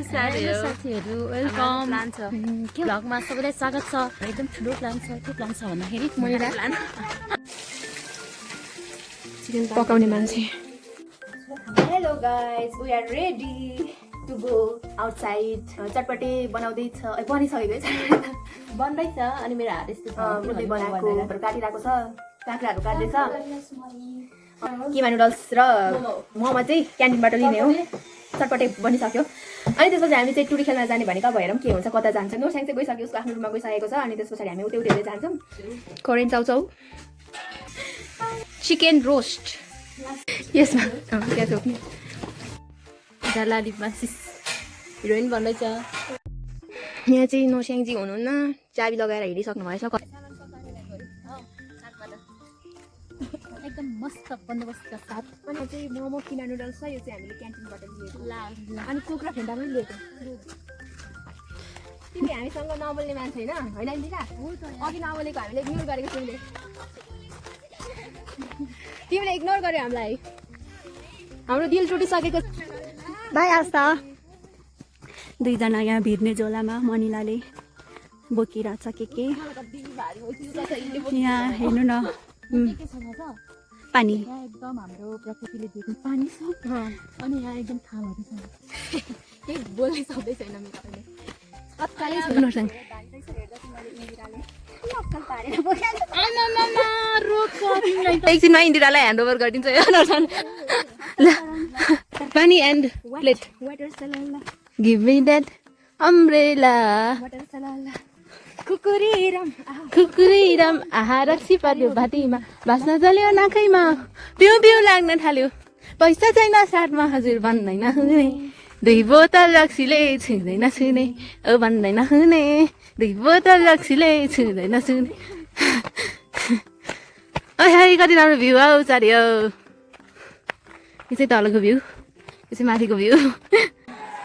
साथीहरू वेलकम भ्लगमा सबैलाई स्वागत छ। एकदम ठुलो प्लान छ। के प्लान छ भन्दाखेरि चिकन पकाउने मान्छे। Hello guys, we are ready to go outside. Chatpate बनिसकेको छ, बन्दैछ। अनि मेरो हात यस्तो उसले बनाएको काटिरहेको छ, काँक्राहरू काट्दैछ। किमा नुडल्स र मोमो चाहिँ क्यान्टिनबाट लिने हो। चटपटे बनिसक्यो। अनि त्यसपछि हामी चाहिँ टुरी खेल्न जाने भनेको भएर के हुन्छ, कता जान्छ। नोर्स्याङ चाहिँ गइसक्यो, उसको आफ्नो रुममा गइसकेको छ। अनि त्यस पछाडि हामी उतै उतै जान्छौँ। कोरियन चाउचाउ, चिकन रोस्ट यसमा हिरोइन भन्दैछ। यहाँ चाहिँ नोर्स्याङजी हुनुहुन्न, चाबी लगाएर हिँडिसक्नु भएछ। एकदम मस्त बन्दोबस्तका साथ। अनि चाहिँ मोमो किमा नुडल्स छ, यो चाहिँ हामीले क्यान्टिनबाट लिएको। अनि कुखुरा फेन्टा पनि लिएको। तिमी हामीसँग नबोल्ने मान्छे होइन निका? अघि नबोलेको हामीले इग्नोर गरेको तिमीले इग्नोर गर्यो हामीलाई। हाम्रो दिल टुटिसकेको। भाइ आस्था दुईजना यहाँ भिर्ने झोलामा मनिलाले बोकिरहेछ के यहाँ हेर्नु न। पानी एकदम हाम्रो प्रकृतिले दिएको पानी छ। अनि यहाँ एकदम थालहरू छ। केही बोल्नै सक्दै छैन मेरो अहिले। एकछिनमा इन्दिरालाई ह्यान्ड ओभर गरिदिन्छ। पानी and plate. Give me that umbrella. कुकुरीराम आहा रक्सी पर्यो भातीमा, बाँच्न चल्यो नाकैमा, पिउ पिउ लाग्न थाल्यो, पैसा छैन साथमा हजुर भन्दैन हुने, 2 बोतल रक्सीले छुँदैन छुने, ओ भन्दैन हुने, 2 बोतल रक्सीले छुँदैन छुने। कति राम्रो भ्यू आउँछ अरे। यो चाहिँ तलको भ्यू, यो चाहिँ माथिको भ्यू।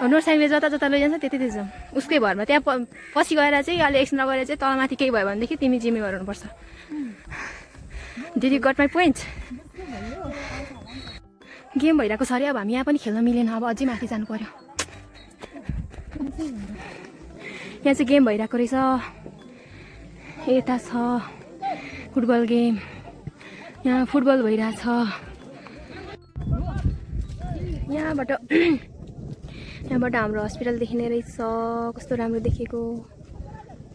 नोर्स्याङले जता जता लैजान्छ त्यति जाउँ उसकै भरमा। त्यहाँ पछि गएर चाहिँ अलि एकछिन नगएर चाहिँ तल माथि केही भयो भनेदेखि तिमी जिम्मेवार हुनुपर्छ। Did you got my point? Game भइरहेको छ अरे। अब हामी यहाँ पनि खेल्न मिलेन। अब अझै माथि जानु पर्यो। यहाँ चाहिँ गेम भइरहेको रहेछ। यता छ फुटबल गेम। यहाँ फुटबल भइरहेछ। यहाँबाट हाम्रो हस्पिटल देखिने रहेछ। कस्तो राम्रो देखेको।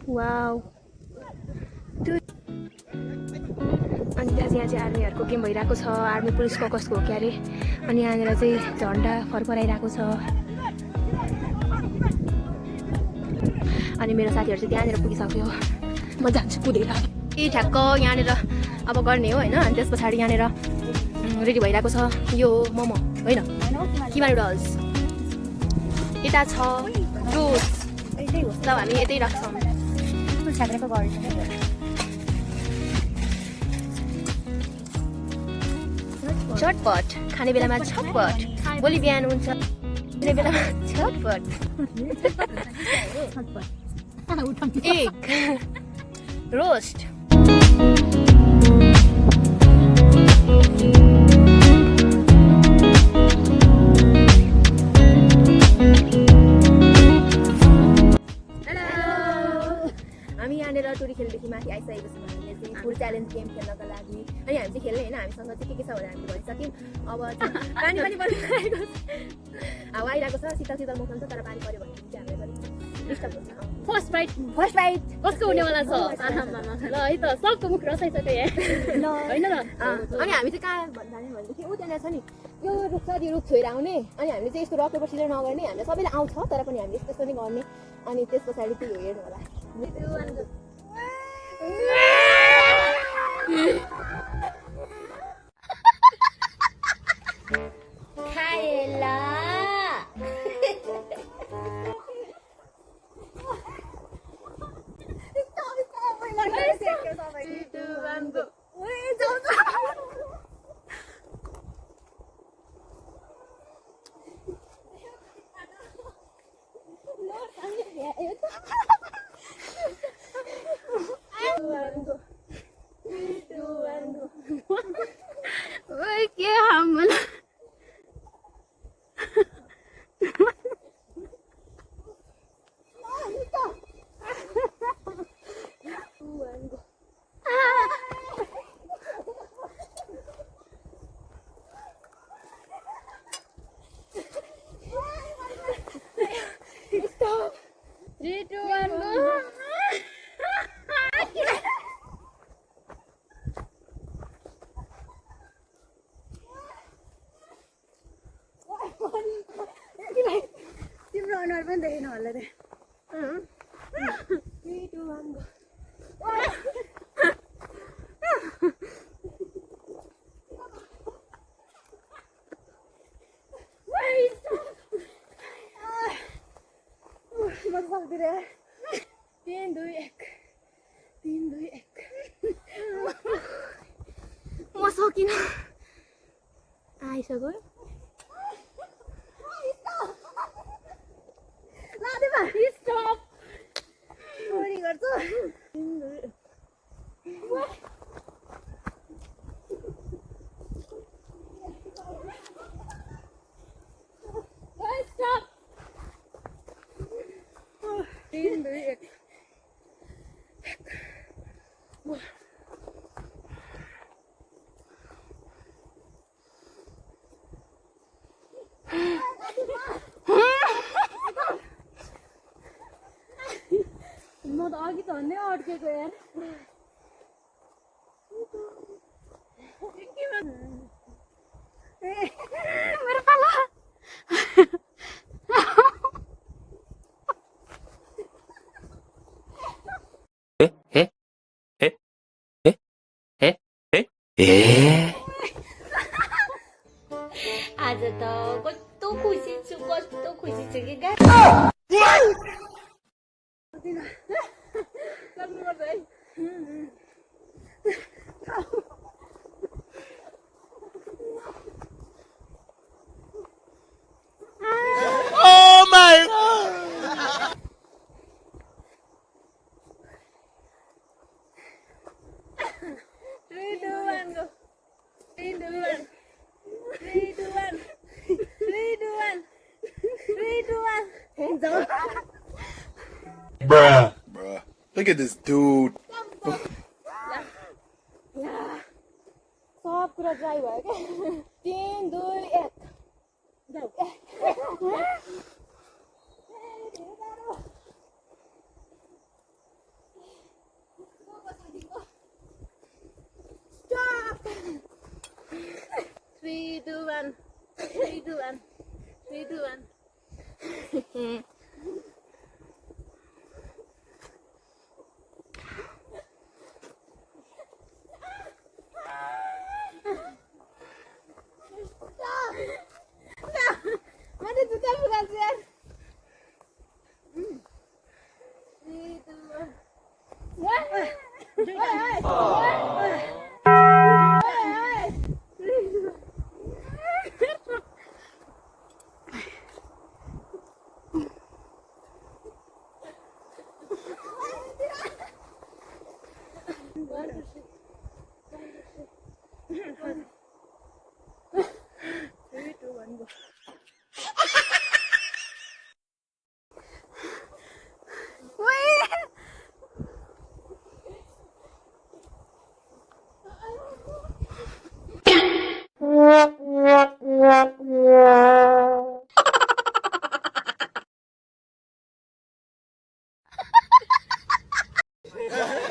वाउ। अनि त्यहाँ चाहिँ आर्मीहरूको गेम भइरहेको छ। आर्मी पुलिसको कसको हो क्या अरे। अनि यहाँनिर चाहिँ झन्डा फरफराइरहेको छ। अनि मेरो साथीहरू चाहिँ त्यहाँनिर पुगिसक्यो। म जान्छु कुदेर। ठ्याक्क यहाँनिर अब गर्ने हो होइन। अनि त्यस पछाडि यहाँनिर रेडी भइरहेको छ। यो मोमो होइन, किमा नुडल्स। यता छ जुस। ल हामी यतै राख्छौँ। चटपट खाने बेलामा छटपट। भोलि बिहान हुन्छ खाने बेलामा छटपट। Egg roast. हामी यहाँनिर टुरी खेलदेखि माथि आइसकेको छौँ। हामीले चाहिँ फुड च्यालेन्ज गेम खेल्नको लागि। अनि हामी चाहिँ खेल्ने होइन, हामीसँग चाहिँ के छ भनेर हामीले भनिसक्यौँ। अब पानी पनि परिरहेको छ, हावा आइरहेको छ, शीतल शीतल मौसम छ। तर पानी पऱ्यो भने चाहिँ हामीलाई पनि डिस्टर्ब हुन्छ। फर्स्ट बाइट कसको हुनेवाला छ? ल है त, सबको मुख रसाइसक्यो यहाँ होइन र। अनि हामी चाहिँ कहाँ जाने भनेदेखि ऊ त्यहाँनिर छ नि, यो रुख छ, त्यो रुख छोएर आउने। अनि हामीले चाहिँ यस्तो रक पेपर सिजर नगर्ने। हामीलाई सबैले आउँछ तर पनि हामीले यस्तो नै गर्ने। अनि त्यस पछाडि त्यो हेर्नु होला। खाएला के हम 3, 2, 1, go. तिम्रो अनुहार पनि देखेन होला रे 3, 2, 1, go. म सक्दिनँ 3, 2, 1. 3, 2, 1. म सकिनँ आइसक्यो स्टप चोरी गर्छु Stop. 3, 2, 1. म त अघि त भन्दै अड्केको यार मेरो पाला आज त कस्तो खुसी छु कि Oh my God! 3, 2, 1, go. 3, 2, 1. 3, 2, 1. 3, 2, 1. 3, 2, 1. Bruh. Look at this dude. सब कुरा ड्राई भयो क्या 3, 2, 1 जाऊ Stop. 3, 2, 1. 3, 2, 1. 3, 2, 1. Mana juta bukan sih? 3, 2, 1.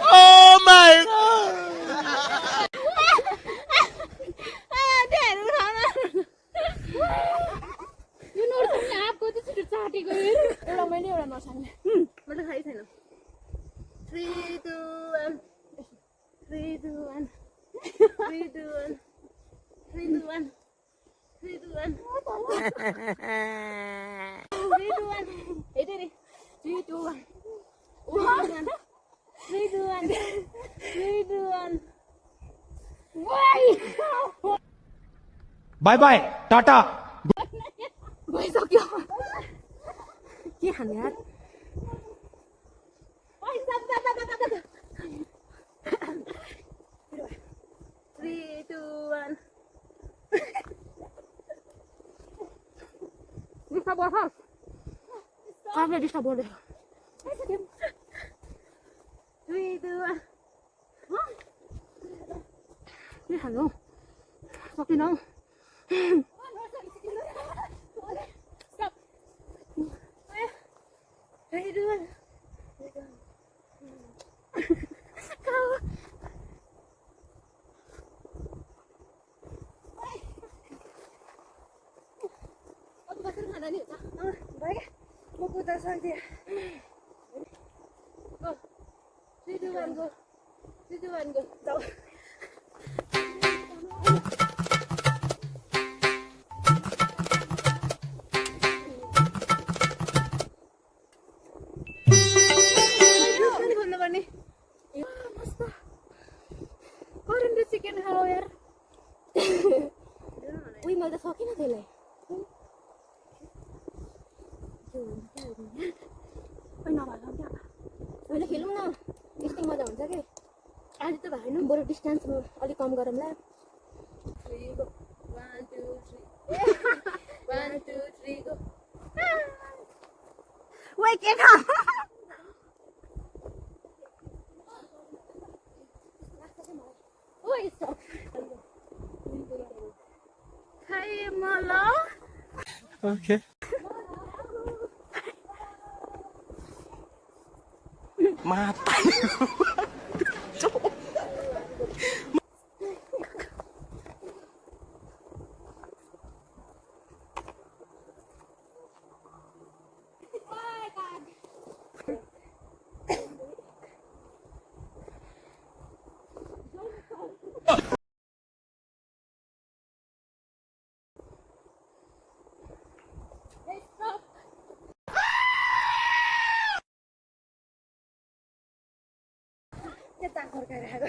Oh my God! यो नर्सनी आएको चाहिँ छिटो चाटेको एउटा मैले एउटा नर्सनी मैले थाहै छैन 3, 2, 1. 3, 2, 1. 3, 2, 1. 3, 2, 1. 3, 2, 1. 3, 2, 1. Hey, Daddy. 3, 2, 1. 3, 2, 1. 3, 2, 1. Why? Bye bye. Tata. गइसक्यो के खाने यार 3, 2, 1. Disturb our house. Come disturb our house. 3, 2, 1. के खानु सकिनौ Stop. 3, 2, 1. कुदा सक्दियो 3, 2, 1 go 3, 2, 1 go जाऊ मस्त कोरियन चिकन खाऊ यार उही मैले त सकिनँ त्यसलाई अहिले खेलौँ न यस्तै मजा हुन्छ कि आज त भएन बरु डिस्टेन्स अलिक कम गरौँला 1 2 3 go Wait, get up! ओइ stop खाइ मलाई Okay. Mata. के ताक फर्काएर आएको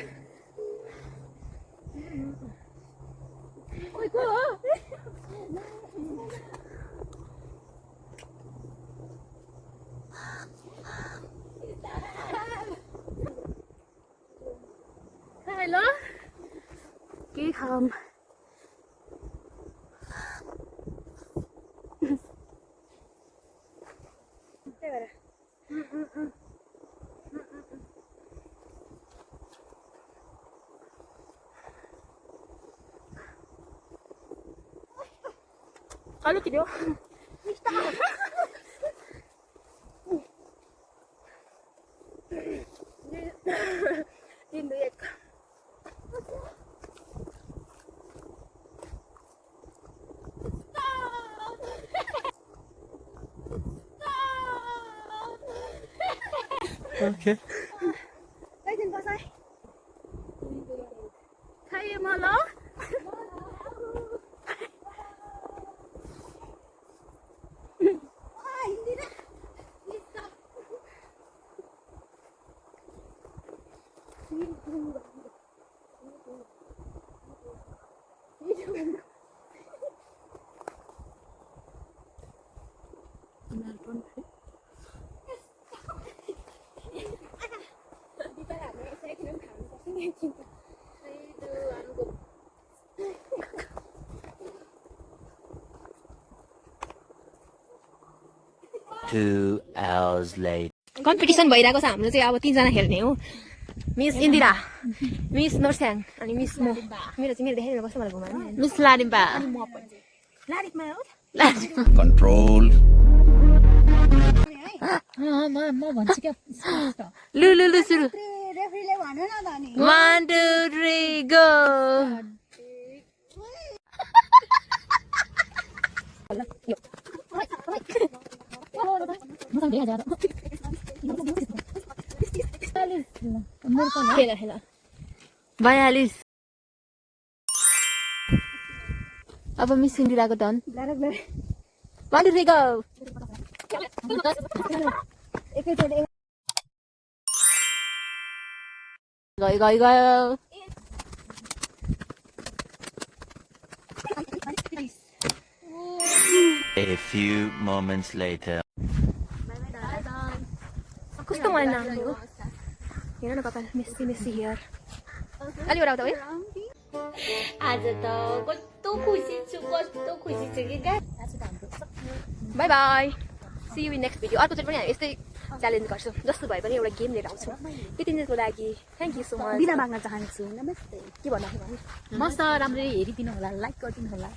ओइ को हो हेलो के खाऊँ त्यही भएर अलि किन्यो 3 2 1 Okay. एकदिन बसाइ खाइ मलाई Two hours later. कम्पिटिसन भइरहेको छ हाम्रो चाहिँ अब 3 जना खेल्ने हो मिस इन्दिरा मिस नोर्स्याङ अनि मिस म मेरो चाहिँ मेरो देखाइदिनु कस्तो मलाई घुमाउनु मिस लारिम्बा लारिकमा हो Control. म भन्छु क्या लु लु लु सुरु रेफ्रीले भन्नु न त नि 1 2 3 go खेल खेल 42 अब मिस इन्दिराको टर्न लारक लारक 1 2 3 go एकैचोटि गयो गयो गयो A few moments later. कस्तो मन लाग्यो हेर न कपाल मेसी मेसी हेयर अलि बढाउ त है आज त कस्तो खुसी छु कि bye bye see you in next video अर्कोचोटि पनि हामी यस्तै च्यालेन्ज गर्छौँ जस्तो भए पनि एउटा गेम लिएर आउँछौँ यति दिनको लागि थ्याङ्क यू सो मच बिना माग्न चाहन्छु नमस्ते के भन्दाखेरि मस्त राम्ररी हेरिदिनु होला लाइक गरिदिनु होला